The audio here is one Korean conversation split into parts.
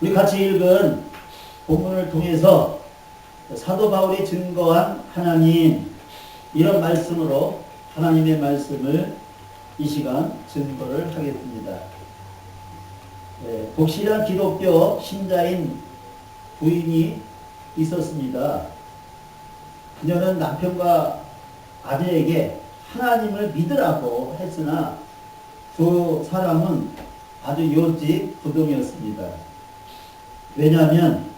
우리 같이 읽은 본문을 통해서 사도 바울이 증거한 하나님, 이런 말씀으로 하나님의 말씀을 이 시간 증거를 하겠습니다. 독실한 기독교 신자인 부인이 있었습니다. 그녀는 남편과 아들에게 하나님을 믿으라고 했으나 두 사람은 아주 요직 부동이었습니다. 왜냐하면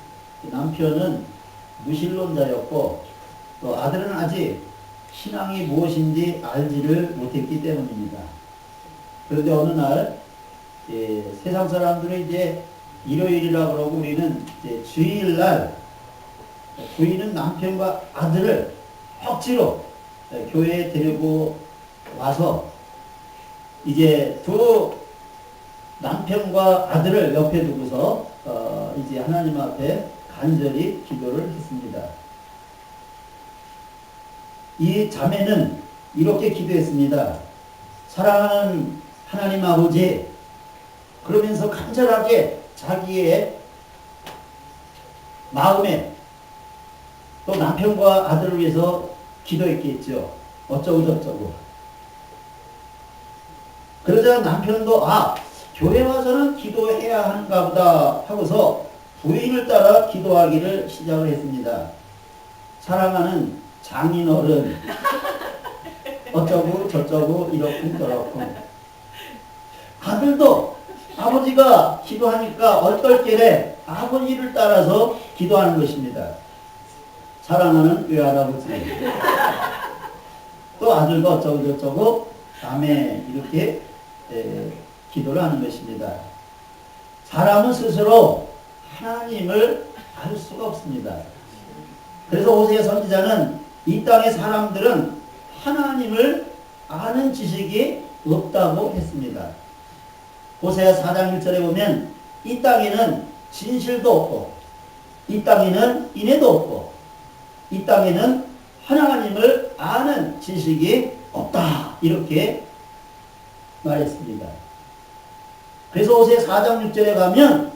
남편은 무신론자였고 또 아들은 아직 신앙이 무엇인지 알지를 못했기 때문입니다. 그런데 어느 날 세상 사람들은 이제 일요일이라고 그러고 우리는 이제 주일날 부인은 남편과 아들을 억지로 교회에 데리고 와서 이제 두 남편과 아들을 옆에 두고서 이제 하나님 앞에 간절히 기도를 했습니다. 이 자매는 이렇게 기도했습니다. 사랑하는 하나님 아버지, 그러면서 간절하게 자기의 마음에 또 남편과 아들을 위해서 기도했겠죠. 어쩌고 저쩌고. 그러자 남편도 교회 와서는 기도해야 하는가 보다 하고서 부인을 따라 기도하기를 시작을 했습니다. 사랑하는 장인어른, 어쩌고 저쩌고 이렇고 저렇고. 아들도 아버지가 기도하니까 얼떨결에 아버지를 따라서 기도하는 것입니다. 사랑하는 외할아버지. 또 아들도 어쩌고 저쩌고 아멘 이렇게 기도를 하는 것입니다. 사람은 스스로 하나님을 알 수가 없습니다. 그래서 호세아 선지자는 이 땅의 사람들은 하나님을 아는 지식이 없다고 했습니다. 호세아 4장 1절에 보면 이 땅에는 진실도 없고 이 땅에는 인애도 없고 이 땅에는 하나님을 아는 지식이 없다 이렇게 말했습니다. 그래서 호세아 4장 6절에 가면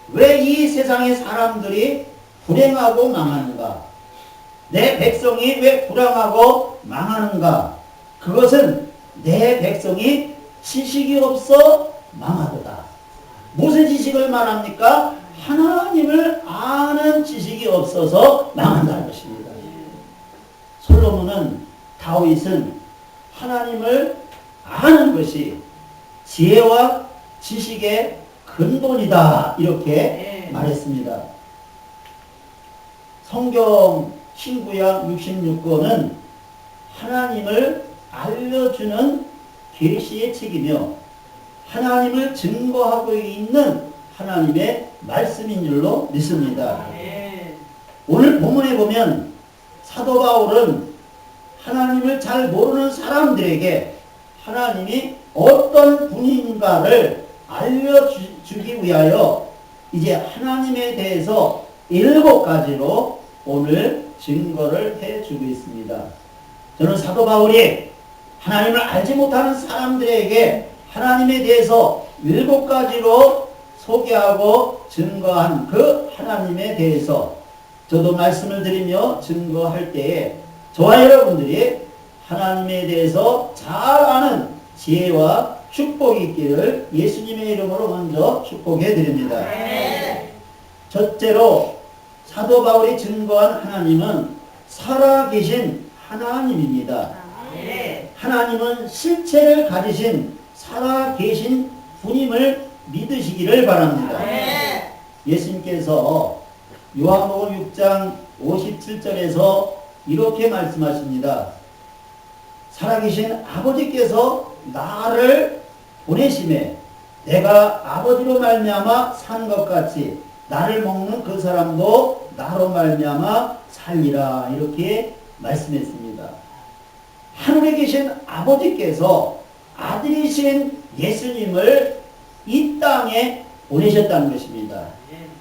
왜 이 세상의 사람들이 불행하고 망하는가? 내 백성이 왜 불행하고 망하는가? 그것은 내 백성이 지식이 없어 망하도다. 무슨 지식을 말합니까? 하나님을 아는 지식이 없어서 망한다는 것입니다. 솔로몬은 다윗은 하나님을 아는 것이 지혜와 지식의 근본이다 이렇게 말했습니다. 성경 신구약 66권은 하나님을 알려주는 계시의 책이며 하나님을 증거하고 있는 하나님의 말씀인 줄로 믿습니다. 오늘 본문에 보면 사도 바울은 하나님을 잘 모르는 사람들에게 하나님이 어떤 분인가를 알려주기 위하여 이제 하나님에 대해서 7가지로 오늘 증거를 해주고 있습니다. 저는 사도 바울이 하나님을 알지 못하는 사람들에게 하나님에 대해서 7가지로 소개하고 증거한 그 하나님에 대해서 저도 말씀을 드리며 증거할 때에 저와 여러분들이 하나님에 대해서 잘 아는 지혜와 축복이 있기를 예수님의 이름으로 먼저 축복해 드립니다. 첫째로 사도 바울이 증거한 하나님은 살아계신 하나님입니다. 하나님은 실체를 가지신 살아계신 분임을 믿으시기를 바랍니다. 예수님께서 요한복음 6장 57절에서 이렇게 말씀하십니다. 살아계신 아버지께서 나를 보내심에 내가 아버지로 말미암아 산 것 같이 나를 먹는 그 사람도 나로 말미암아 살리라 이렇게 말씀했습니다. 하늘에 계신 아버지께서 아들이신 예수님을 이 땅에 보내셨다는 것입니다.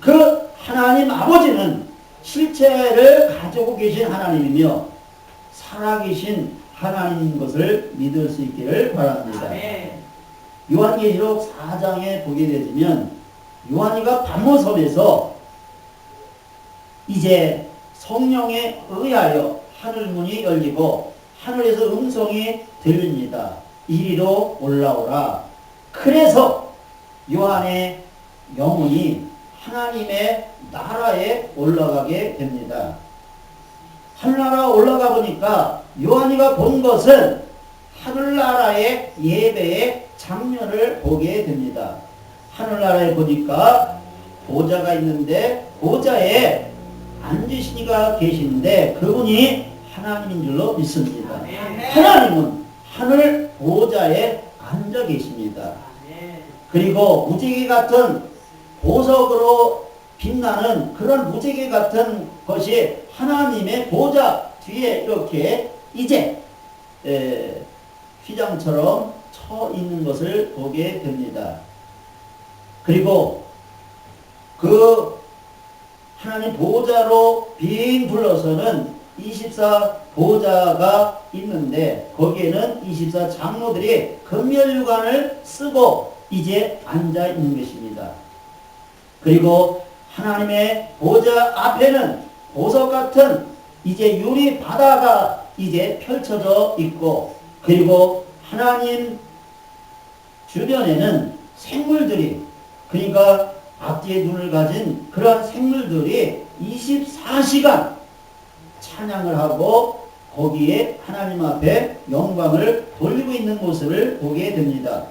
그 하나님 아버지는 실체를 가지고 계신 하나님이며 살아계신 하나님인 것을 믿을 수 있기를 바랍니다. 요한계시록 4장에 보게 되면 요한이가 반모섬에서 이제 성령에 의하여 하늘문이 열리고 하늘에서 음성이 들립니다. 이리로 올라오라. 그래서 요한의 영혼이 하나님의 나라에 올라가게 됩니다. 하늘나라 올라가 보니까 요한이가 본 것은 하늘나라의 예배의 장면을 보게 됩니다. 하늘나라에 보니까 보좌가 있는데 보좌에 앉으신 이가 계시는데 그분이 하나님인 줄로 믿습니다. 하나님은 하늘 보좌에 앉아 계십니다. 그리고 무지개 같은 보석으로 빛나는 그런 무지개 같은 것이 하나님의 보좌 뒤에 이렇게 이제 휘장처럼 쳐 있는 것을 보게 됩니다. 그리고 그 하나님 보좌로 빙 둘러서는 24 보좌가 있는데 거기에는 24 장로들이 금면류관을 쓰고 이제 앉아 있는 것입니다. 그리고 하나님의 보좌 앞에는 보석 같은 이제 유리 바다가 이제 펼쳐져 있고 그리고 하나님 주변에는 생물들이 그러니까 앞뒤에 눈을 가진 그러한 생물들이 24시간 찬양을 하고 거기에 하나님 앞에 영광을 돌리고 있는 모습을 보게 됩니다.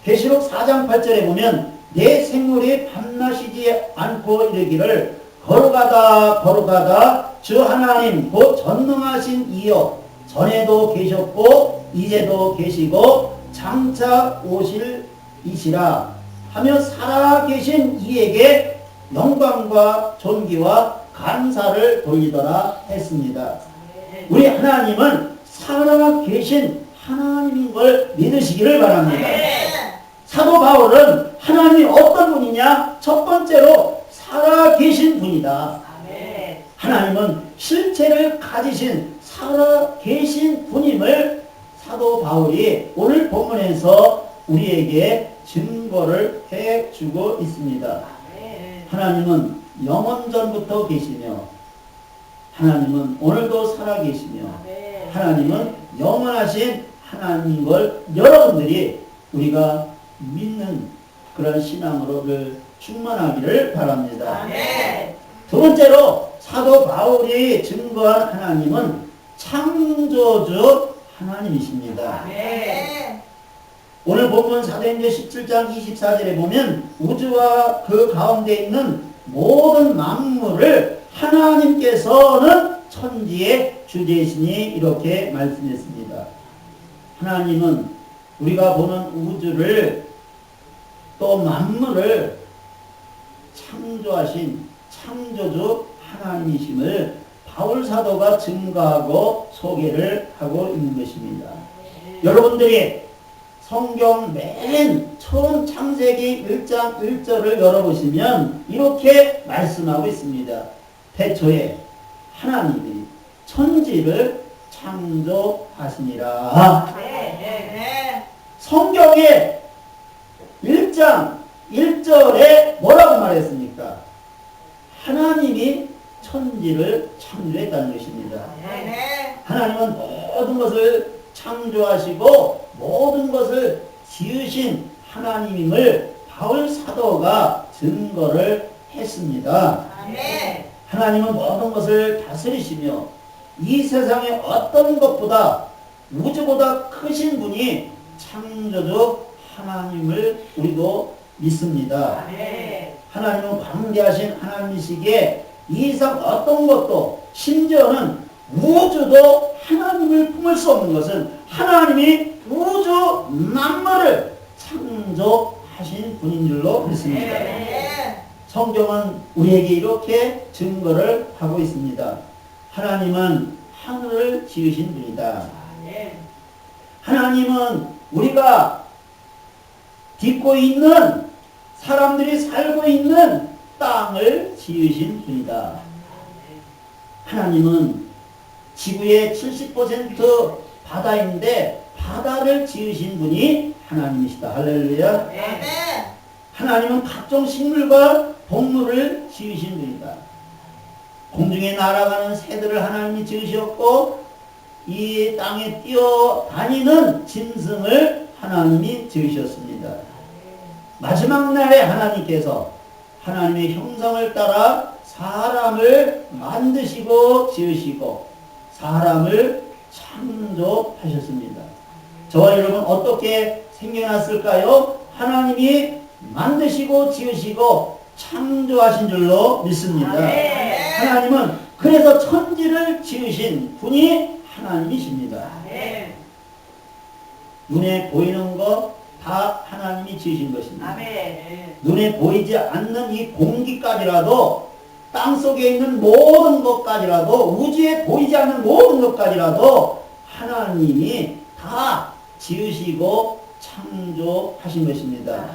계시록 4장 8절에 보면 내 생물이 밤낮이지 않고 이르기를 거룩하다 주 하나님 곧 전능하신 이여 전에도 계셨고 이제도 계시고 장차 오실 이시라 하며 살아계신 이에게 영광과 존귀와 감사를 돌리더라 했습니다. 우리 하나님은 살아계신 하나님인 걸 믿으시기를 바랍니다. 사도 바울은 하나님이 어떤 분이냐? 첫 번째로 살아계신 분이다. 하나님은 실체를 가지신 살아계신 분임을 사도 바울이 오늘 본문에서 우리에게 증거를 해주고 있습니다. 하나님은 영원전부터 계시며 하나님은 오늘도 살아계시며 하나님은 영원하신 하나님인 걸 여러분들이 우리가 믿는 그런 신앙으로를 충만하기를 바랍니다. 두 번째로 사도 바울이 증거한 하나님은 창조주 하나님이십니다. 오늘 본문 사도행전 17장 24절에 보면 우주와 그 가운데 있는 모든 만물을 하나님께서는 천지의 주제이시니 이렇게 말씀했습니다. 하나님은 우리가 보는 우주를 또 만물을 창조하신 창조주 하나님이심을 바울 사도가 증거하고 소개를 하고 있는 것입니다. 여러분들이 성경 맨 처음 창세기 1장 1절을 열어보시면 이렇게 말씀하고 있습니다. 태초에 하나님이 천지를 창조하시니라. 성경의 1장 1절에 뭐라고 말했습니까? 하나님이 천지를 창조했다는 것입니다. 하나님은 모든 것을 창조하시고 모든 것을 지으신 하나님임을 바울 사도가 증거를 했습니다. 하나님은 모든 것을 다스리시며 이 세상의 어떤 것보다 우주보다 크신 분이 창조주 하나님을 우리도 믿습니다. 하나님은 광대하신 하나님이시기에 이 세상 어떤 것도 심지어는 우주도 하나님을 품을 수 없는 것은 하나님이 우주 만물을 창조하신 분인 줄로 믿습니다. 성경은 우리에게 이렇게 증거를 하고 있습니다. 하나님은 하늘을 지으신 분이다. 하나님은 우리가 딛고 있는 사람들이 살고 있는 땅을 지으신 분이다. 하나님은 지구의 70% 바다인데 바다를 지으신 분이 하나님이시다. 할렐루야. 하나님은 각종 식물과 동물을 지으신 분이다. 공중에 날아가는 새들을 하나님이 지으셨고 이 땅에 뛰어다니는 짐승을 하나님이 지으셨습니다. 마지막 날에 하나님께서 하나님의 형상을 따라 사람을 만드시고 지으시고 사람을 창조하셨습니다. 저와 여러분 어떻게 생겨났을까요? 하나님이 만드시고 지으시고 창조하신 줄로 믿습니다. 하나님은 그래서 천지를 지으신 분이 하나님이십니다. 눈에 보이는 것 다 하나님이 지으신 것입니다. 눈에 보이지 않는 이 공기까지라도 땅속에 있는 모든 것까지라도 우주에 보이지 않는 모든 것까지라도 하나님이 다 지으시고 창조하신 것입니다.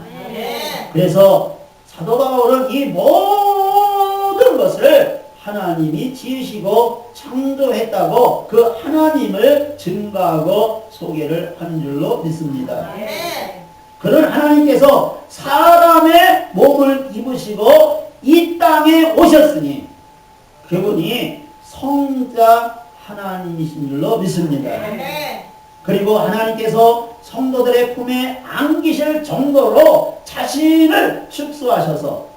그래서 사도 바울은 이 모든 것을 하나님이 지으시고 창조했다고 그 하나님을 증거하고 소개를 하는 줄로 믿습니다. 그런 하나님께서 사람의 몸을 입으시고 이 땅에 오셨으니 그분이 성자 하나님이신 줄로 믿습니다. 그리고 하나님께서 성도들의 품에 안기실 정도로 자신을 축소하셔서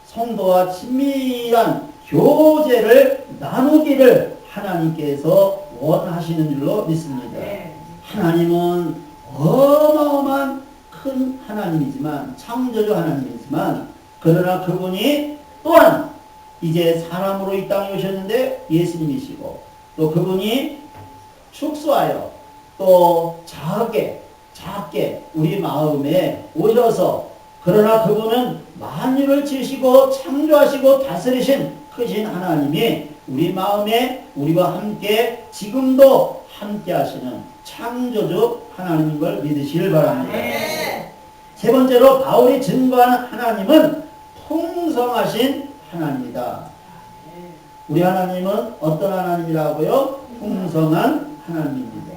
성도와 친밀한 교제를 나누기를 하나님께서 원하시는 줄로 믿습니다. 하나님은 어마어마한 큰 하나님이지만 창조주 하나님이지만 그러나 그분이 또한 이제 사람으로 이 땅에 오셨는데 예수님이시고 또 그분이 축소하여 또 작게 우리 마음에 오셔서 그러나 그분은 만유를 지으시고 창조하시고 다스리신 크신 하나님이 우리 마음에 우리와 함께 지금도 함께 하시는 창조주 하나님인 걸 믿으시길 바랍니다. 세 번째로 바울이 증거하는 하나님은 풍성하신 하나님이다. 우리 하나님은 어떤 하나님이라고요? 풍성한 하나님입니다.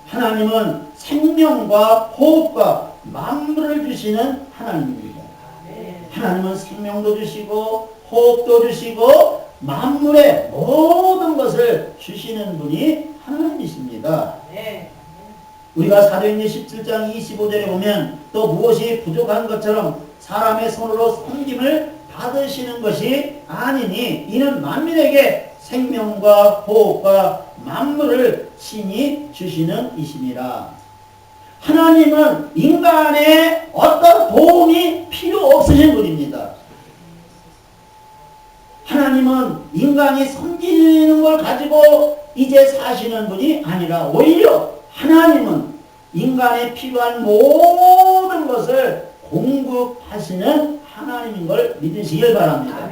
하나님은 생명과 호흡과 만물을 주시는 하나님입니다. 하나님은 생명도 주시고 호흡도 주시고 만물의 모든 것을 주시는 분이 하나님이십니다. 우리가 사도행전 17장 25절에 보면 또 무엇이 부족한 것처럼 사람의 손으로 섬김을 받으시는 것이 아니니 이는 만민에게 생명과 호흡과 만물을 신이 주시는 이심이라. 하나님은 인간의 어떤 도움이 필요 없으신 분입니다. 하나님은 인간이 섬기는 걸 가지고 이제 사시는 분이 아니라 오히려 하나님은 인간에 필요한 모든 것을 공급하시는 하나님인 걸 믿으시길 바랍니다.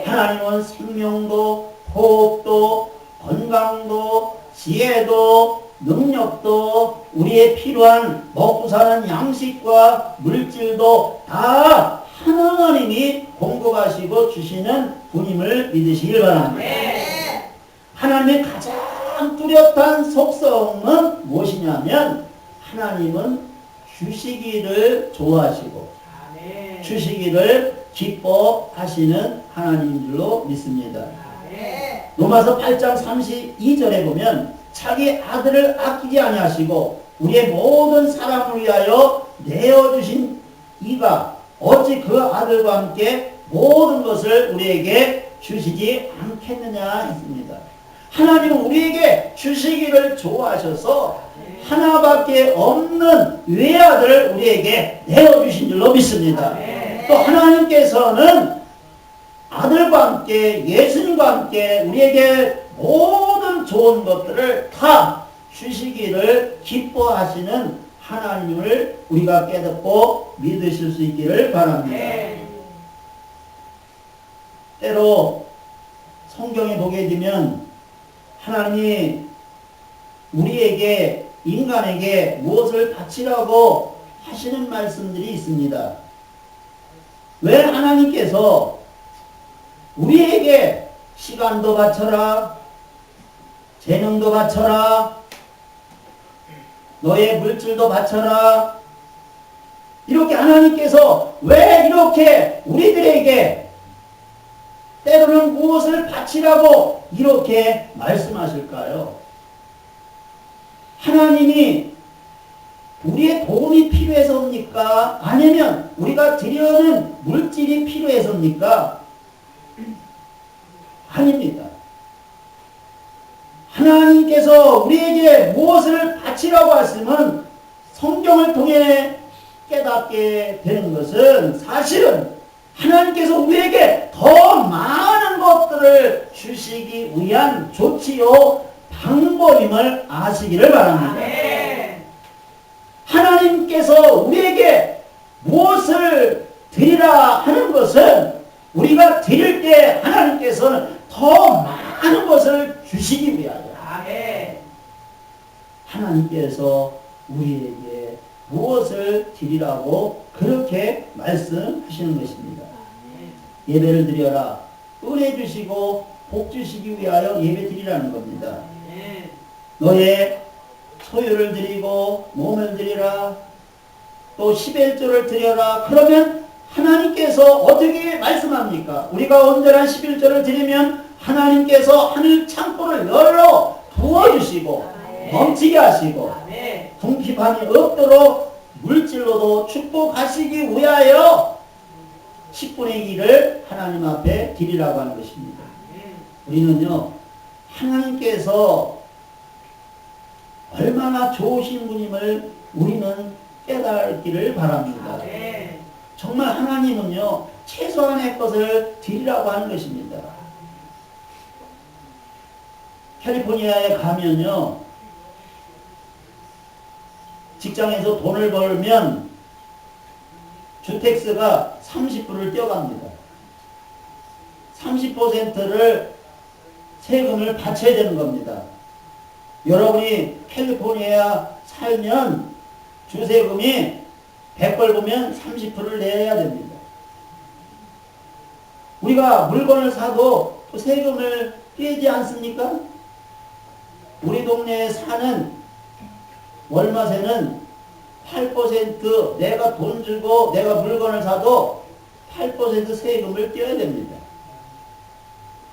하나님은 생명도 호흡도 건강도 지혜도 능력도 우리의 필요한 먹고 사는 양식과 물질도 다 하나님이 공급하시고 주시는 분임을 믿으시길 바랍니다. 하나님의 가장 뚜렷한 속성은 무엇이냐면 하나님은 주시기를 좋아하시고 주시기를 기뻐하시는 하나님인 줄로 믿습니다. 로마서 8장 32절에 보면 자기 아들을 아끼지 아니하시고 우리의 모든 사람을 위하여 내어주신 이가 어찌 그 아들과 함께 모든 것을 우리에게 주시지 않겠느냐 했습니다. 하나님은 우리에게 주시기를 좋아하셔서 하나밖에 없는 외아들을 우리에게 내어주신 줄로 믿습니다. 또 하나님께서는 아들과 함께 예수님과 함께 우리에게 모든 좋은 것들을 다 주시기를 기뻐하시는 하나님을 우리가 깨닫고 믿으실 수 있기를 바랍니다. 때로 성경에 보게 되면 하나님이 우리에게 인간에게 무엇을 바치라고 하시는 말씀들이 있습니다. 왜 하나님께서 우리에게 시간도 바쳐라, 재능도 바쳐라, 너의 물질도 바쳐라, 이렇게 하나님께서 왜 이렇게 우리들에게 때로는 무엇을 바치라고 이렇게 말씀하실까요? 하나님이 우리의 도움이 필요해서입니까? 아니면 우리가 드려는 물질이 필요해서입니까? 아닙니다. 하나님께서 우리에게 무엇을 바치라고 하시면 성경을 통해 깨닫게 되는 것은 사실은 하나님께서 우리에게 더 많은 것들을 주시기 위한 조치요 방법임을 아시기를 바랍니다. 하나님께서 우리에게 무엇을 드리라 하는 것은 우리가 드릴 때 하나님께서는 더 많은 것을 주시기 위하여 하나님께서 우리에게 무엇을 드리라고 그렇게 말씀하시는 것입니다. 예배를 드려라. 은혜 주시고 복 주시기 위하여 예배 드리라는 겁니다. 너의 소유를 드리고 몸을 드리라. 또 11조를 드려라. 그러면 하나님께서 어떻게 말씀합니까? 우리가 온전한 11조를 드리면 하나님께서 하늘 창고를 열어 부어주시고 넘치게 하시고 궁핍함이 없도록 물질로도 축복하시기 위하여 10분의 1을 하나님 앞에 드리라고 하는 것입니다. 우리는요, 하나님께서 얼마나 좋으신 분임을 우리는 깨달기를 바랍니다. 정말 하나님은요, 최소한의 것을 드리라고 하는 것입니다. 캘리포니아에 가면요, 직장에서 돈을 벌면 주택세가 30%를 떼어갑니다. 30%를 세금을 바쳐야 되는 겁니다. 여러분이 캘리포니아 살면 주세금이 100 벌면 30%를 내야 됩니다. 우리가 물건을 사도 그 세금을 떼지 않습니까? 우리 동네에 사는 월마세는 8% 내가 돈 주고 내가 물건을 사도 8% 세금을 떼야 됩니다.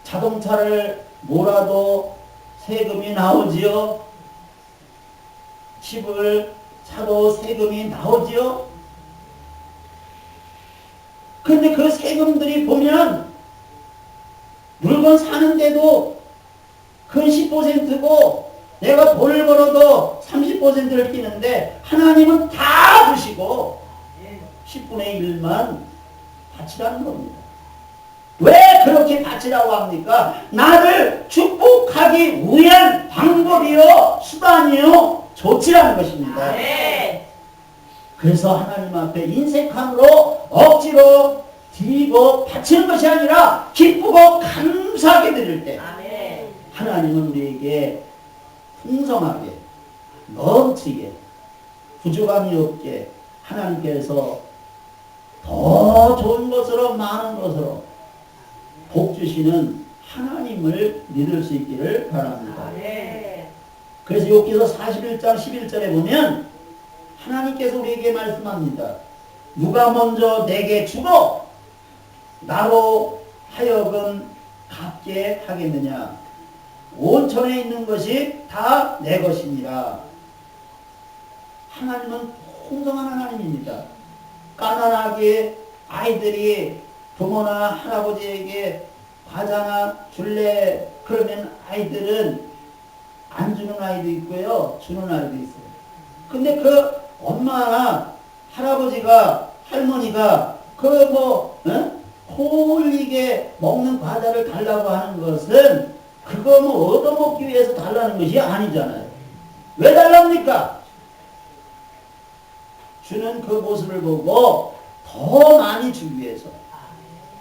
자동차를 몰아도 세금이 나오지요. 집을 사도 세금이 나오지요. 그런데 그 세금들이 보면 물건 사는데도 그 10%고 내가 돈을 벌어도 30%를 끼는데 하나님은 다 주시고 10분의 1만 바치라는 겁니다. 왜 그렇게 바치라고 합니까? 나를 축복하기 위한 방법이요, 수단이요, 조치라는 것입니다. 그래서 하나님 앞에 인색함으로 억지로 드리고 바치는 것이 아니라 기쁘고 감사하게 드릴 때 하나님은 우리에게 풍성하게 넘치게 부족함이 없게 하나님께서 더 좋은 것으로 많은 것으로 복 주시는 하나님을 믿을 수 있기를 바랍니다. 그래서 욥기서 41장 11절에 보면 하나님께서 우리에게 말씀합니다. 누가 먼저 내게 주고 나로 하여금 갚게 하겠느냐. 온천에 있는 것이 다 내 것이니라. 하나님은 풍성한 하나님입니다. 가난하게 아이들이 부모나 할아버지에게 과자나 줄래 그러면 아이들은 안 주는 아이도 있고요, 주는 아이도 있어요. 근데 그 엄마나 할아버지가 할머니가 그 코 흘리게 먹는 과자를 달라고 하는 것은 그거 얻어먹기 위해서 달라는 것이 아니잖아요. 왜 달랍니까? 주는 그 모습을 보고 더 많이 주기 위해서.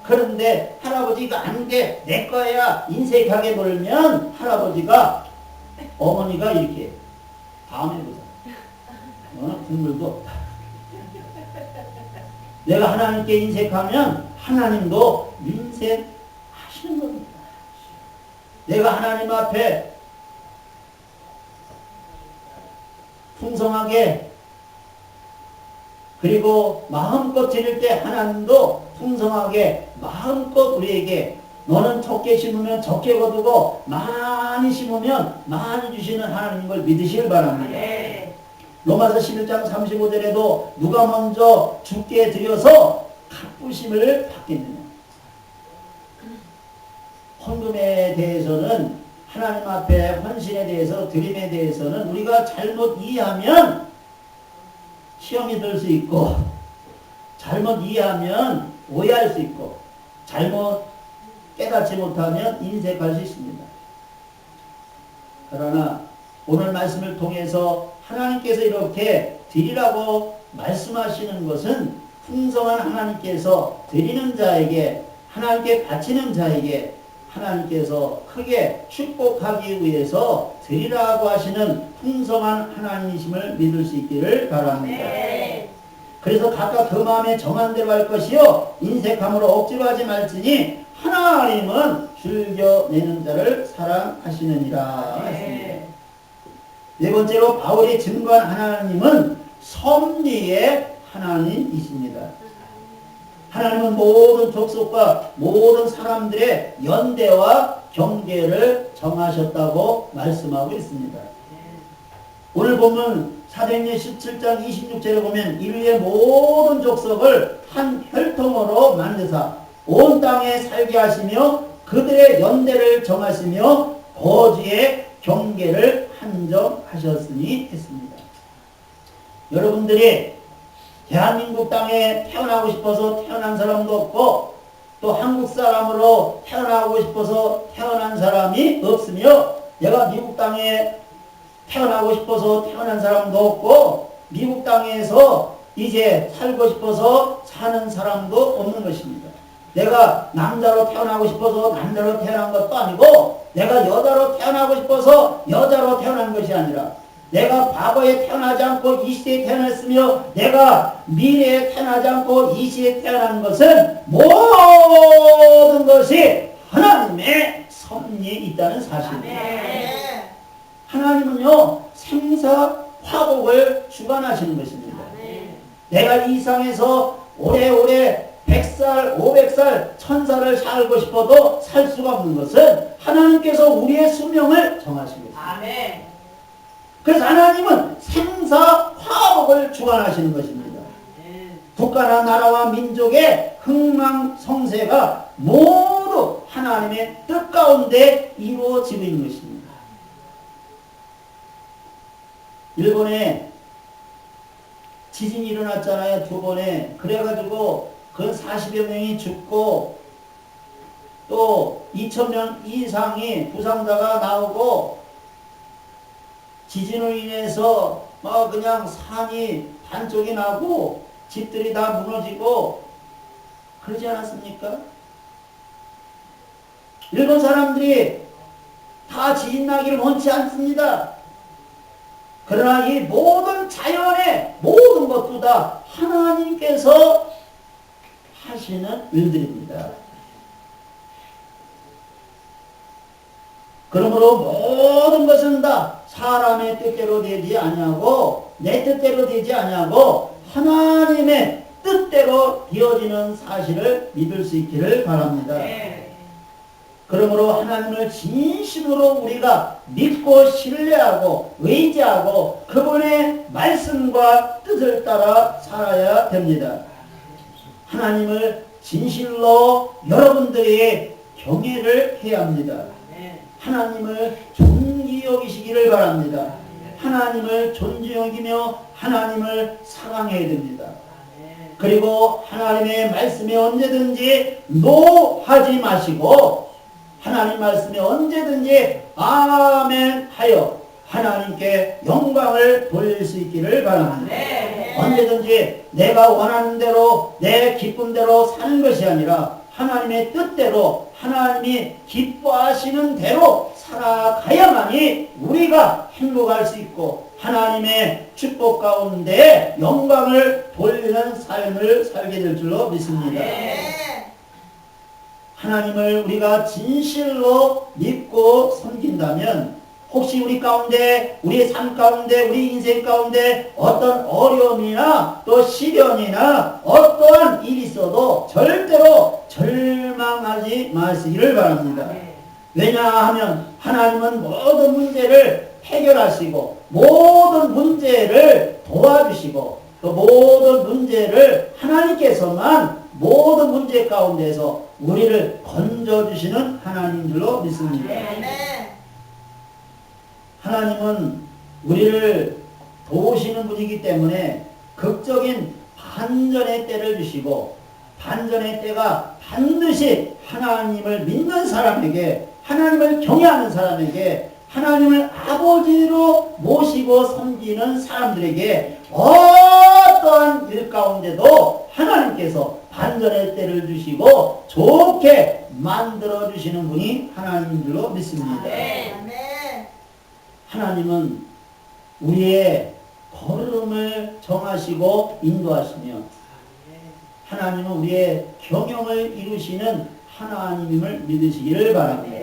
그런데 할아버지가 안 돼, 내 거야 인색하게 놀면 할아버지가 어머니가 이렇게 다음에 보자. 국물도 없다. 내가 하나님께 인색하면 하나님도 인색하시는 겁니다. 내가 하나님 앞에 풍성하게 그리고 마음껏 드릴 때 하나님도 풍성하게 마음껏 우리에게 너는 적게 심으면 적게 거두고 많이 심으면 많이 주시는 하나님인 걸 믿으시길 바랍니다. 네. 로마서 11장 35절에도 누가 먼저 주께 드려서 갚으심을 받겠느냐. 헌금에 대해서는 하나님 앞에 헌신에 대해서 드림에 대해서는 우리가 잘못 이해하면 시험이 들 수 있고 잘못 이해하면 오해할 수 있고 잘못 깨닫지 못하면 인색할 수 있습니다. 그러나 오늘 말씀을 통해서 하나님께서 이렇게 드리라고 말씀하시는 것은 풍성한 하나님께서 드리는 자에게 하나님께 바치는 자에게 하나님께서 크게 축복하기 위해서 드리라고 하시는 풍성한 하나님이심을 믿을 수 있기를 바랍니다. 네. 그래서 각각 그 마음에 정한 대로 할 것이요 인색함으로 억지로 하지 말지니 하나님은 즐겨내는 자를 사랑하시느니라 했습니다. 네. 네 번째로 바울이 증거한 하나님은 섭리의 하나님이십니다. 하나님은 모든 족속과 모든 사람들의 연대와 경계를 정하셨다고 말씀하고 있습니다. 오늘 보면 사도행전 17장 26절에 보면 인류의 모든 족속을 한 혈통으로 만드사 온 땅에 살게 하시며 그들의 연대를 정하시며 거주의 경계를 한정하셨으니 했습니다. 여러분들이 대한민국 땅에 태어나고 싶어서 태어난 사람도 없고 또 한국 사람으로 태어나고 싶어서 태어난 사람이 없으며 내가 미국 땅에 태어나고 싶어서 태어난 사람도 없고 미국 땅에서 이제 살고 싶어서 사는 사람도 없는 것입니다. 내가 남자로 태어나고 싶어서 남자로 태어난 것도 아니고 내가 여자로 태어나고 싶어서 여자로 태어난 것이 아니라 내가 과거에 태어나지 않고 이 시대에 태어났으며 내가 미래에 태어나지 않고 이 시대에 태어난 것은 모든 것이 하나님의 섭리에 있다는 사실입니다. 하나님은요 생사화복을 주관하시는 것입니다. 내가 이 세상에서 오래오래 100살, 500살, 1000살을 살고 싶어도 살 수가 없는 것은 하나님께서 우리의 수명을 정하신 것입니다. 그래서 하나님은 생사화복을 주관하시는 것입니다. 국가나 나라와 민족의 흥망성쇠가 모두 하나님의 뜻 가운데 이루어지고 있는 것입니다. 일본에 지진이 일어났잖아요. 2번에. 그래가지고 그 40여 명이 죽고 또 2000명 이상이 부상자가 나오고 지진으로 인해서 그냥 산이 반쪽이 나고 집들이 다 무너지고 그러지 않았습니까? 일본 사람들이 다 지진 나기를 원치 않습니다. 그러나 이 모든 자연의 모든 것도 다 하나님께서 하시는 일들입니다. 그러므로 모든 것은 다 사람의 뜻대로 되지 아니하고 내 뜻대로 되지 아니하고 하나님의 뜻대로 되어지는 사실을 믿을 수 있기를 바랍니다. 그러므로 하나님을 진심으로 우리가 믿고 신뢰하고 의지하고 그분의 말씀과 뜻을 따라 살아야 됩니다. 하나님을 진실로 여러분들이 경외를 해야 합니다. 하나님을 존귀 여기시기를 바랍니다. 하나님을 존귀 여기며 하나님을 사랑해야 됩니다. 그리고 하나님의 말씀에 언제든지 노하지 마시고 하나님 말씀에 언제든지 아멘 하여 하나님께 영광을 돌릴 수 있기를 바랍니다. 언제든지 내가 원하는 대로 내 기쁨대로 사는 것이 아니라 하나님의 뜻대로 하나님이 기뻐하시는 대로 살아가야만이 우리가 행복할 수 있고 하나님의 축복 가운데 영광을 돌리는 삶을 살게 될 줄로 믿습니다. 하나님을 우리가 진실로 믿고 섬긴다면 혹시 우리 가운데, 우리 삶 가운데, 우리 인생 가운데 어떤 어려움이나 또 시련이나 어떠한 일이 있어도 절대로 절망하지 마시기를 바랍니다. 왜냐하면 하나님은 모든 문제를 해결하시고 모든 문제를 도와주시고 또 모든 문제를 하나님께서만 모든 문제 가운데서 우리를 건져주시는 하나님인 줄로 믿습니다. 하나님은 우리를 도우시는 분이기 때문에 극적인 반전의 때를 주시고 반전의 때가 반드시 하나님을 믿는 사람에게 하나님을 경외하는 사람에게 하나님을 아버지로 모시고 섬기는 사람들에게 어떠한 일 가운데도 하나님께서 반전의 때를 주시고 좋게 만들어 주시는 분이 하나님인 줄로 믿습니다. 하나님은 우리의 걸음을 정하시고 인도하시며 하나님은 우리의 경영을 이루시는 하나님임을 믿으시기를 바랍니다.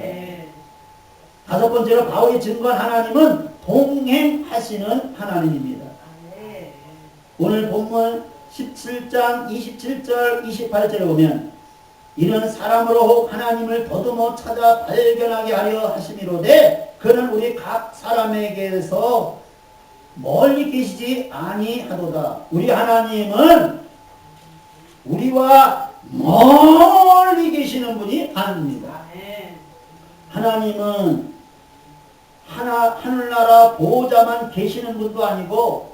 다섯 번째로 바울이 증거한 하나님은 동행하시는 하나님입니다. 오늘 본문 17장 27절 28절에 보면 이는 사람으로 혹 하나님을 더듬어 찾아 발견하게 하려 하심이로되 그는 우리 각 사람에게서 멀리 계시지 아니하도다. 우리 하나님은 우리와 멀리 계시는 분이 아닙니다. 하나님은 하늘나라 보호자만 계시는 분도 아니고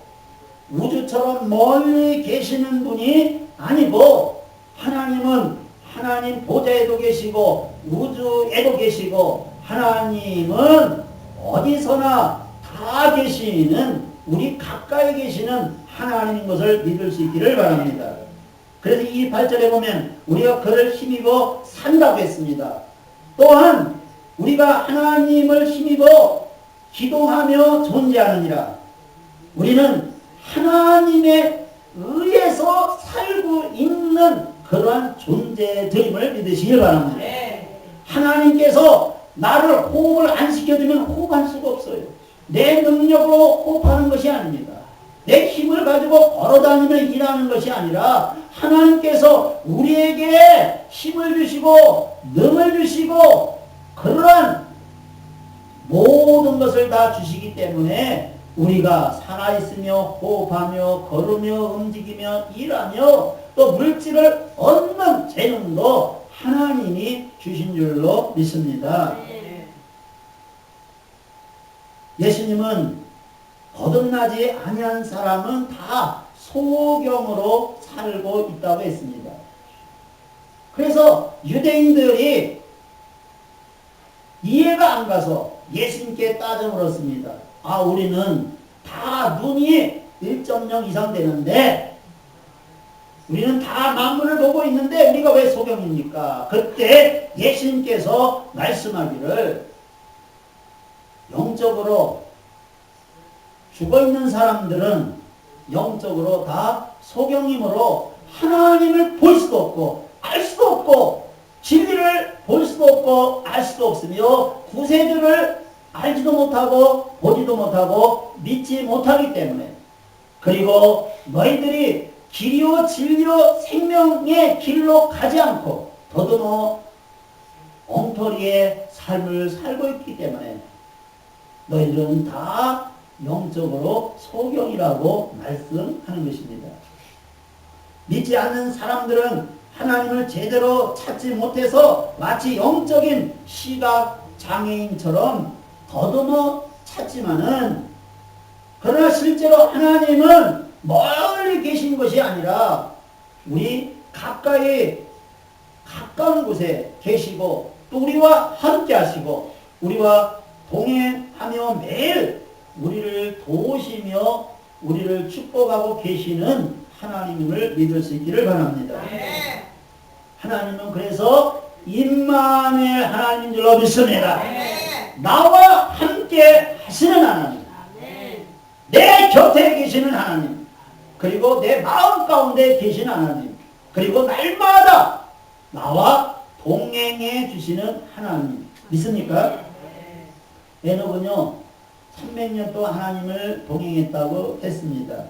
우주처럼 멀리 계시는 분이 아니고 하나님은 하나님 보좌에도 계시고 우주에도 계시고 하나님은 어디서나 다 계시는 우리 가까이 계시는 하나님인 것을 믿을 수 있기를 바랍니다. 그래서 이 8절에 보면 우리가 그를 힘입어 산다고 했습니다. 또한 우리가 하나님을 힘입어 기도하며 존재하느니라. 우리는 하나님에 의해서 살고 있는 그러한 존재들임을 믿으시기 바랍니다. 하나님께서 나를 호흡을 안 시켜주면 호흡할 수가 없어요. 내 능력으로 호흡하는 것이 아닙니다. 내 힘을 가지고 걸어다니며 일하는 것이 아니라 하나님께서 우리에게 힘을 주시고 능을 주시고 그러한 모든 것을 다 주시기 때문에 우리가 살아있으며 호흡하며 걸으며 움직이며 일하며 또 물질을 얻는 재능도 하나님이 주신 줄로 믿습니다. 예수님은 거듭나지 아니한 사람은 다 소경으로 살고 있다고 했습니다. 그래서 유대인들이 이해가 안 가서 예수님께 따져 물었습니다. 아, 우리는 다 눈이 1.0 이상 되는데 우리는 다 만물을 보고 있는데 우리가 왜 소경입니까? 그때 예수님께서 말씀하기를 영적으로 죽어있는 사람들은 영적으로 다 소경이므로 하나님을 볼 수도 없고 알 수도 없고 진리를 볼 수도 없고 알 수도 없으며 구세주를 알지도 못하고 보지도 못하고 믿지 못하기 때문에 그리고 너희들이 길이요 진리요 생명의 길로 가지 않고 더듬어 엉터리의 삶을 살고 있기 때문에 너희들은 다 영적으로 소경이라고 말씀하는 것입니다. 믿지 않는 사람들은 하나님을 제대로 찾지 못해서 마치 영적인 시각 장애인처럼 더듬어 찾지만은 그러나 실제로 하나님은 멀리 계신 것이 아니라 우리 가까운 곳에 계시고 또 우리와 함께 하시고 우리와 동행하며 매일 우리를 도우시며 우리를 축복하고 계시는 하나님을 믿을 수 있기를 바랍니다. 하나님은 그래서 임마누엘 하나님인 줄로 믿습니다. 나와 함께 하시는 하나님, 내 곁에 계시는 하나님, 그리고 내 마음 가운데 계신 하나님, 그리고 날마다 나와 동행해 주시는 하나님 믿습니까? 에녹은요 300년 동안 하나님을 동행했다고 했습니다.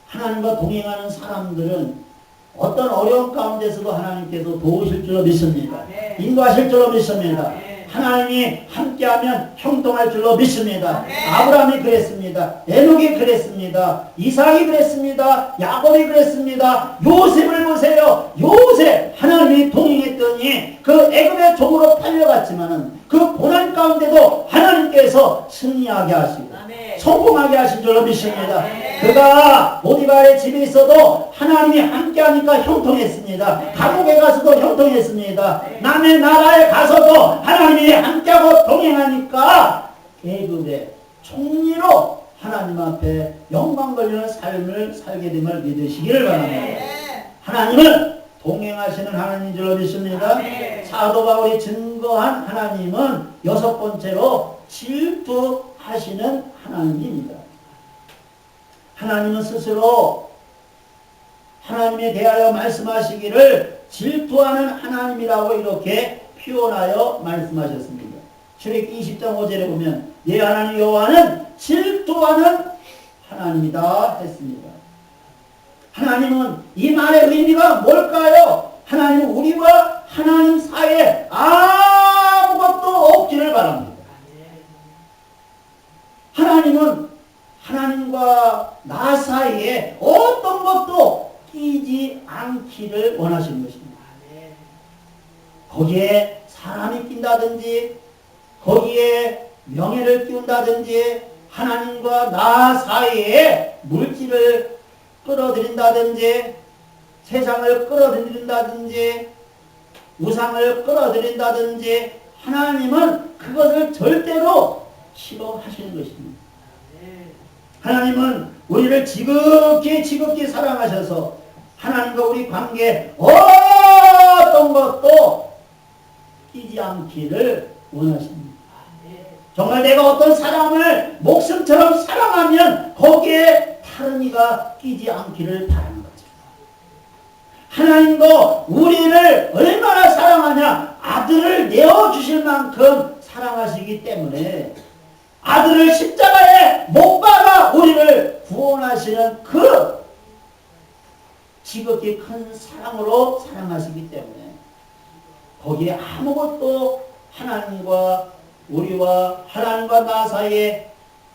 하나님과 동행하는 사람들은 어떤 어려운 가운데서도 하나님께서 도우실 줄로 믿습니다. 인도하실 줄로 믿습니다. 하나님이 함께하면 형통할 줄로 믿습니다. 아브라함이 그랬습니다. 에녹이 그랬습니다. 이삭이 그랬습니다. 야곱이 그랬습니다. 요셉을 보세요. 요셉 하나님이 동행했더니 그 애굽의 종으로 팔려갔지만은 그 고난 가운데도 하나님께서 승리하게 하시고 성공하게 하신 줄로 믿습니다. 그가 보디발의 집에 있어도 하나님이 함께하니까 형통했습니다. 감옥에 가서도 형통했습니다. 남의 나라에 가서도 하나님이 함께하고 동행하니까 애굽의 총리로 하나님 앞에 영광 걸리는 삶을 살게 됨을 믿으시기를 바랍니다. 하나님은 동행하시는 하나님인 줄로 믿습니다. 사도 바울이 증거한 하나님은 여섯 번째로 질투하시는 하나님입니다. 하나님은 스스로 하나님에 대하여 말씀하시기를 질투하는 하나님이라고 이렇게 표현하여 말씀하셨습니다. 출애굽기 20장 5절에 보면 예 하나님 여호와는 질투하는 하나님이다 했습니다. 하나님은 이 말의 의미가 뭘까요? 하나님은 우리와 하나님 사이에 아무것도 없기를 바랍니다. 하나님은 하나님과 나 사이에 어떤 것도 끼지 않기를 원하시는 것입니다. 거기에 사람이 낀다든지 거기에 명예를 끼운다든지 하나님과 나 사이에 물질을 끌어들인다든지 세상을 끌어들인다든지 우상을 끌어들인다든지 하나님은 그것을 절대로 싫어하시는 것입니다. 하나님은 우리를 지극히 사랑하셔서 하나님과 우리 관계에 어떤 것도 끼지 않기를 원하십니다. 정말 내가 어떤 사람을 목숨처럼 사랑하면 거기에 다른 이가 끼지 않기를 바라는 거죠. 하나님도 우리를 얼마나 사랑하냐 아들을 내어주실 만큼 사랑하시기 때문에 아들을 십자가에 못 박아 우리를 구원하시는 그 지극히 큰 사랑으로 사랑하시기 때문에 거기에 아무것도 하나님과 우리와 하나님과 나 사이에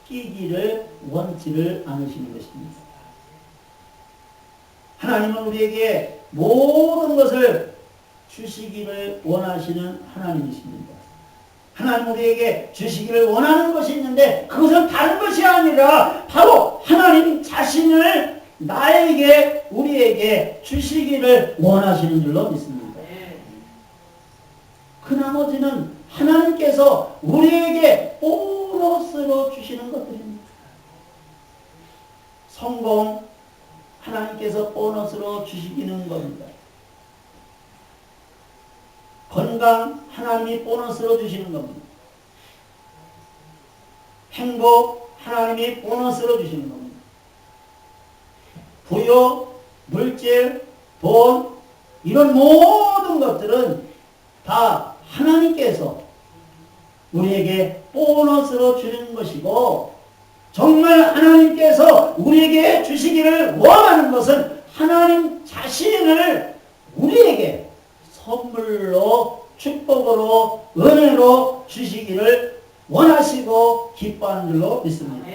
끼기를 원치를 않으시는 것입니다. 하나님은 우리에게 모든 것을 주시기를 원하시는 하나님이십니다. 하나님 우리에게 주시기를 원하는 것이 있는데 그것은 다른 것이 아니라 바로 하나님 자신을 나에게 우리에게 주시기를 원하시는 줄로 믿습니다. 그 나머지는 하나님께서 우리에게 보너스로 주시는 것들입니다. 성공 하나님께서 보너스로 주시기는 겁니다. 건강 하나님이 보너스로 주시는 겁니다. 행복 하나님이 보너스로 주시는 겁니다. 부여, 물질, 돈 이런 모든 것들은 다 하나님께서 우리에게 보너스로 주는 것이고 정말 하나님께서 우리에게 주시기를 원하는 것은 하나님 자신을 우리에게 선물로 축복으로 은혜로 주시기를 원하시고 기뻐하는 줄로 믿습니다.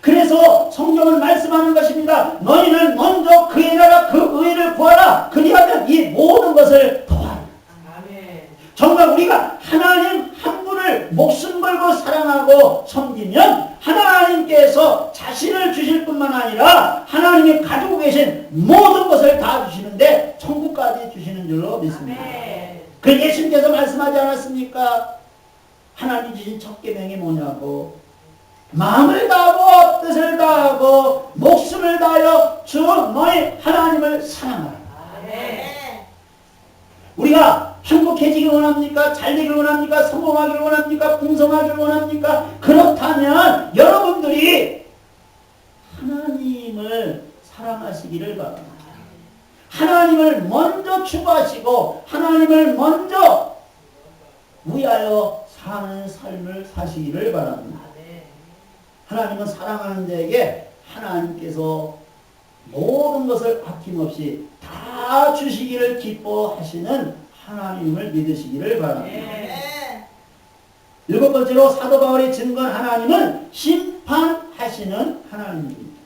그래서 성경은 말씀하는 것입니다. 너희는 먼저 그의 나라 그 의를 구하라. 그리하면 이 모든 것을 더하라. 정말 우리가 하나님 한 분을 목숨 걸고 사랑하고 섬기면 하나님께서 자신을 주실 뿐만 아니라 하나님이 가지고 계신 모든 것을 다 주시는데 천국까지 주시는 줄로 믿습니다. 그 예수님께서 말씀하지 않았습니까? 하나님 주신 첫 계명이 뭐냐고 마음을 다하고 뜻을 다하고 목숨을 다하여 주 너희 하나님을 사랑하라. 우리가 행복해지길 원합니까? 잘되길 원합니까? 성공하길 원합니까? 풍성하길 원합니까? 그렇다면 여러분들이 하나님을 사랑하시기를 바랍니다. 하나님을 먼저 추구하시고 하나님을 먼저 위하여 사는 삶을 사시기를 바랍니다. 하나님은 사랑하는 자에게 하나님께서 모든 것을 아낌없이 다 주시기를 기뻐하시는 하나님을 믿으시기를 바랍니다. 일곱 번째로 사도 바울이 증거한 하나님은 심판하시는 하나님입니다.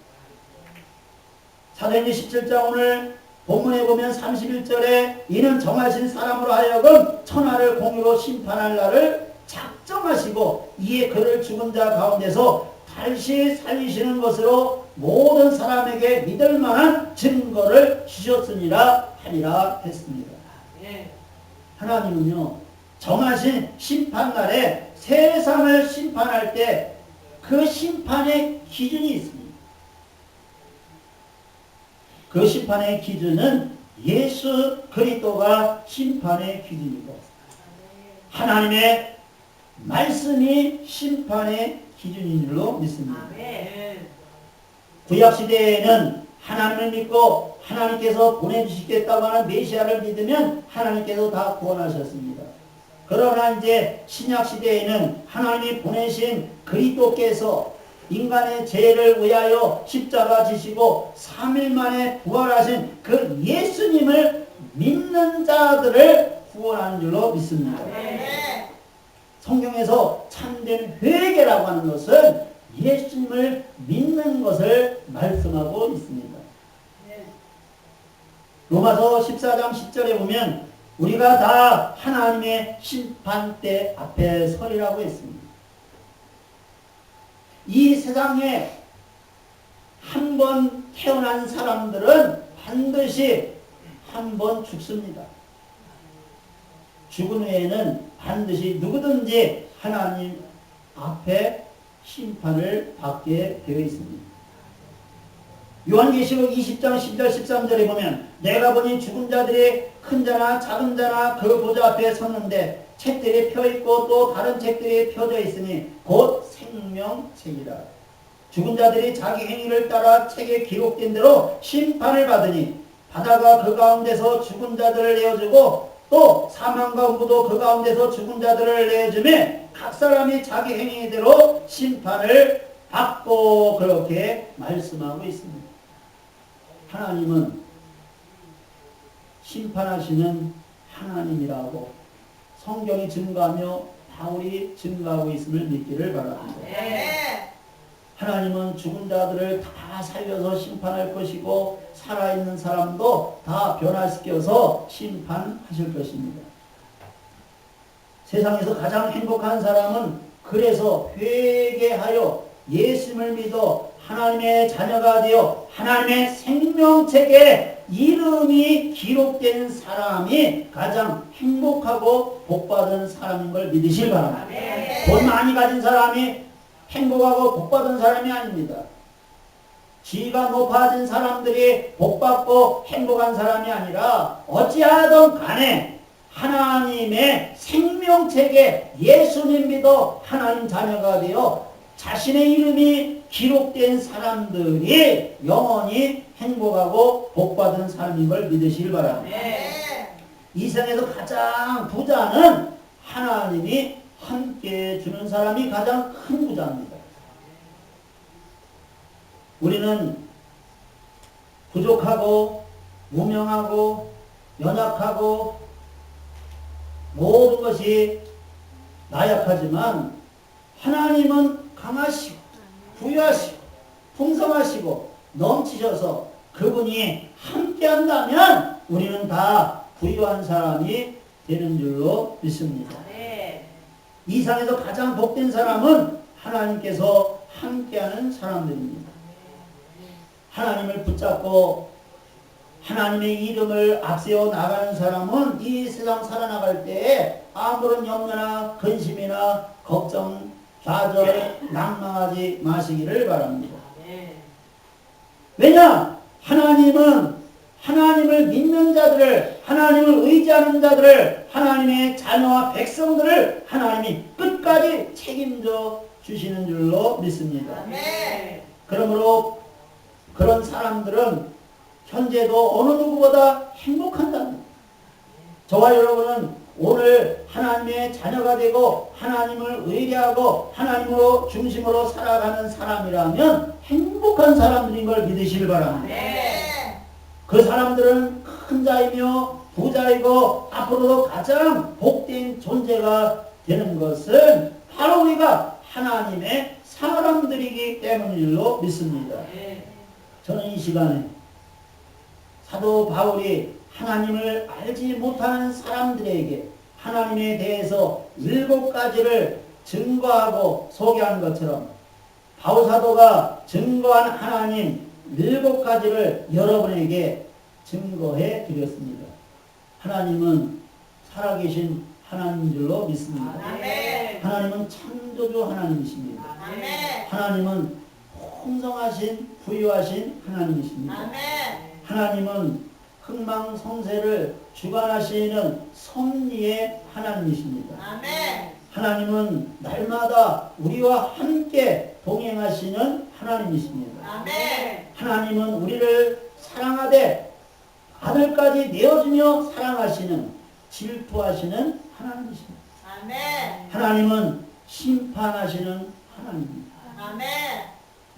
사도행전 17장 오늘 본문에 보면 31절에 이는 정하신 사람으로 하여금 천하를 공의로 심판할 날을 작정하시고 이에 그를 죽은 자 가운데서 다시 살리시는 것으로 모든 사람에게 믿을 만한 증거를 주셨으니라 하리라 했습니다. 하나님은요 정하신 심판날에 세상을 심판할 때 그 심판의 기준이 있습니다. 그 심판의 기준은 예수 그리스도가 심판의 기준이고 하나님의 말씀이 심판의 기준인 줄로 믿습니다. 구약시대에는 하나님을 믿고 하나님께서 보내주시겠다고 하는 메시아를 믿으면 하나님께서 다 구원하셨습니다. 그러나 이제 신약시대에는 하나님이 보내신 그리스도께서 인간의 죄를 위하여 십자가 지시고 3일 만에 부활하신 그 예수님을 믿는 자들을 구원하는 줄로 믿습니다. 성경에서 참된 회개라고 하는 것은 예수님을 믿는 것을 말씀하고 있습니다. 로마서 14장 10절에 보면 우리가 다 하나님의 심판대 앞에 서리라고 했습니다. 이 세상에 한 번 태어난 사람들은 반드시 한 번 죽습니다. 죽은 후에는 반드시 누구든지 하나님 앞에 심판을 받게 되어 있습니다. 요한계시록 20장 10절 13절에 보면 내가 보니 죽은 자들이 큰 자나 작은 자나 그 보좌 앞에 섰는데 책들이 펴있고 또 다른 책들이 펴져 있으니 곧 생명책이라. 죽은 자들이 자기 행위를 따라 책에 기록된 대로 심판을 받으니 바다가 그 가운데서 죽은 자들을 내어주고 또 사망과 음부도 그 가운데서 죽은 자들을 내어주매 각 사람이 자기 행위대로 심판을 받고 그렇게 말씀하고 있습니다. 하나님은 심판하시는 하나님이라고 성경이 증거하며 바울이 증거하고 있음을 믿기를 바랍니다. 하나님은 죽은 자들을 다 살려서 심판할 것이고 살아있는 사람도 다 변화시켜서 심판하실 것입니다. 세상에서 가장 행복한 사람은 그래서 회개하여 예수님을 믿어 하나님의 자녀가 되어 하나님의 생명책에 이름이 기록된 사람이 가장 행복하고 복받은 사람인 걸 믿으실 바랍니다. 돈 많이 가진 사람이 행복하고 복받은 사람이 아닙니다. 지위가 높아진 사람들이 복받고 행복한 사람이 아니라 어찌하든 간에 하나님의 생명책에 예수님 믿어 하나님 자녀가 되어 자신의 이름이 기록된 사람들이 영원히 행복하고 복받은 사람인 걸 믿으시길 바랍니다. 이 세상에서 가장 부자는 하나님이 함께 주는 사람이 가장 큰 부자입니다. 우리는 부족하고 무명하고 연약하고 모든 것이 나약하지만 하나님은 강하시고 부유하시고 풍성하시고 넘치셔서 그분이 함께한다면 우리는 다 부유한 사람이 되는 줄로 믿습니다. 이 세상에서 가장 복된 사람은 하나님께서 함께하는 사람들입니다. 하나님을 붙잡고 하나님의 이름을 앞세워 나가는 사람은 이 세상 살아나갈 때에 아무런 염려나 근심이나 걱정, 좌절, 낭망하지 마시기를 바랍니다. 왜냐? 하나님은 하나님을 믿는 자들을, 하나님을 의지하는 자들을, 하나님의 자녀와 백성들을 하나님이 끝까지 책임져 주시는 줄로 믿습니다. 그러므로 그런 사람들은 현재도 어느 누구보다 행복한답니다. 저와 여러분은 오늘 하나님 하나님의 자녀가 되고 하나님을 의뢰하고 하나님으로 중심으로 살아가는 사람이라면 행복한 사람들인 걸 믿으시길 바랍니다. 네. 그 사람들은 큰 자이며 부자이고 앞으로도 가장 복된 존재가 되는 것은 바로 우리가 하나님의 사람들이기 때문인 줄로 믿습니다. 저는 이 시간에 사도 바울이 하나님을 알지 못하는 사람들에게 하나님에 대해서 7가지를 증거하고 소개한 것처럼 바울 사도가 증거한 하나님 7가지를 여러분에게 증거해 드렸습니다. 하나님은 살아계신 하나님인 줄로 믿습니다. 아멘. 하나님은 창조주 하나님이십니다. 아멘. 하나님은 풍성하신 부유하신 하나님이십니다. 아멘. 하나님은 흥망성쇠를 주관하시는 섭리의 하나님이십니다. 아멘. 하나님은 날마다 우리와 함께 동행하시는 하나님이십니다. 아멘. 하나님은 우리를 사랑하되 아들까지 내어주며 사랑하시는 질투하시는 하나님이십니다. 아멘. 하나님은 심판하시는 하나님입니다. 아멘.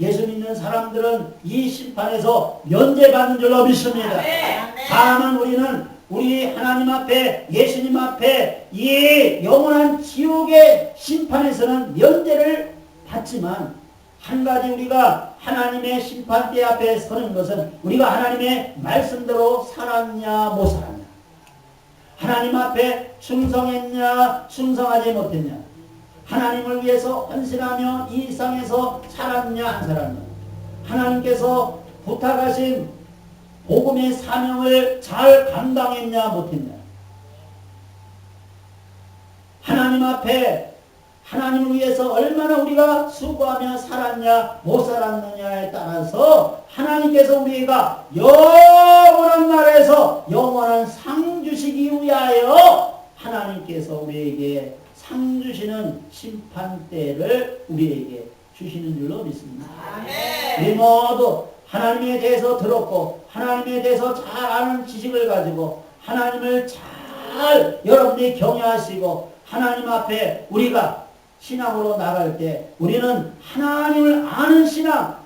예수 믿는 사람들은 이 심판에서 면제받는 줄로 믿습니다. 아멘. 다만 우리는 우리 하나님 앞에 예수님 앞에 이 영원한 지옥의 심판에서는 면제를 받지만 한 가지 우리가 하나님의 심판대 앞에 서는 것은 우리가 하나님의 말씀대로 살았냐 못 살았냐, 하나님 앞에 충성했냐 충성하지 못했냐, 하나님을 위해서 헌신하며 이 세상에서 살았냐 안 살았냐, 하나님께서 부탁하신 복음의 사명을 잘 감당했냐 못했냐, 하나님 앞에 하나님을 위해서 얼마나 우리가 수고하며 살았냐 못 살았느냐에 따라서 하나님께서 우리가 영원한 나라에서 영원한 상 주시기 위하여 하나님께서 우리에게 상 주시는 심판대를 우리에게 주시는 줄로 믿습니다. 아멘. 우리 모두 하나님에 대해서 들었고 하나님에 대해서 잘 아는 지식을 가지고 하나님을 잘 여러분들이 경외하시고 하나님 앞에 우리가 신앙으로 나갈 때 우리는 하나님을 아는 신앙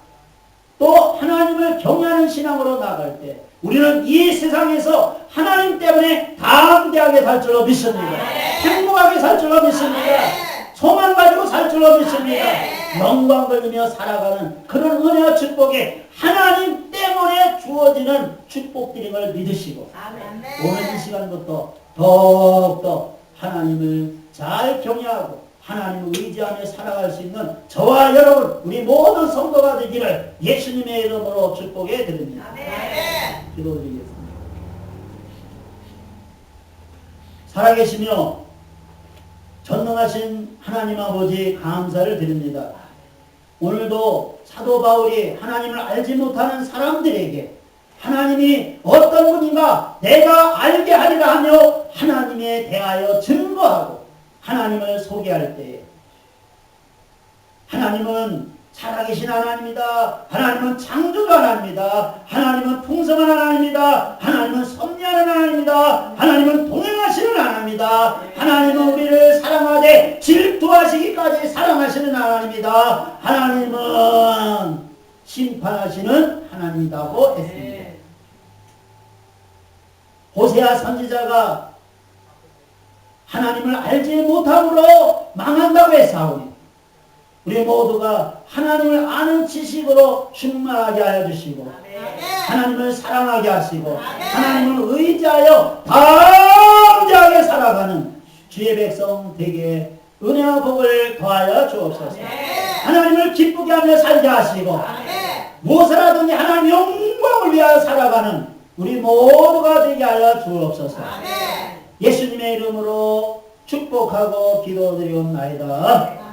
또 하나님을 경외하는 신앙으로 나갈 때 우리는 이 세상에서 하나님 때문에 담대하게 살 줄로 믿습니다. 행복하게 살 줄로 믿습니다. 소망 가지고 살 줄로 믿습니다. 영광 돌리며 살아가는 그런 은혜와 축복이 하나님 때문에 주어지는 축복들인 걸 믿으시고 오늘 이 시간부터 더욱더 하나님을 잘 경외하고 하나님을 의지하며 살아갈 수 있는 저와 여러분 우리 모든 성도가 되기를 예수님의 이름으로 축복해 드립니다. 기도드리겠습니다. 살아계시며 전능하신 하나님 아버지 감사를 드립니다. 오늘도 사도 바울이 하나님을 알지 못하는 사람들에게 하나님이 어떤 분인가 내가 알게 하리라 하며 하나님에 대하여 증거하고 하나님을 소개할 때에 하나님은 살아계신 하나님이다. 하나님은 창조주 하나님이다. 하나님은 풍성한 하나님이다. 하나님은 섭리하는 하나님이다. 하나님은 동행하시는 하나님이다. 하나님은 우리를 사랑하되 질투하시기까지 사랑하시는 하나님이다. 하나님은 심판하시는 하나님이라고 했습니다. 호세아 선지자가 하나님을 알지 못함으로 망한다고 했사오니 우리 모두가 하나님을 아는 지식으로 충만하게 하여 주시고 하나님을 사랑하게 하시고 하나님을 의지하여 담대하게 살아가는 주의 백성 되게 은혜와 복을 더하여 주옵소서. 하나님을 기쁘게 하며 살게 하시고 무엇을 하든지 하나님 영광을 위하여 살아가는 우리 모두가 되게 하여 주옵소서. 예수님의 이름으로 축복하고 기도드리옵나이다.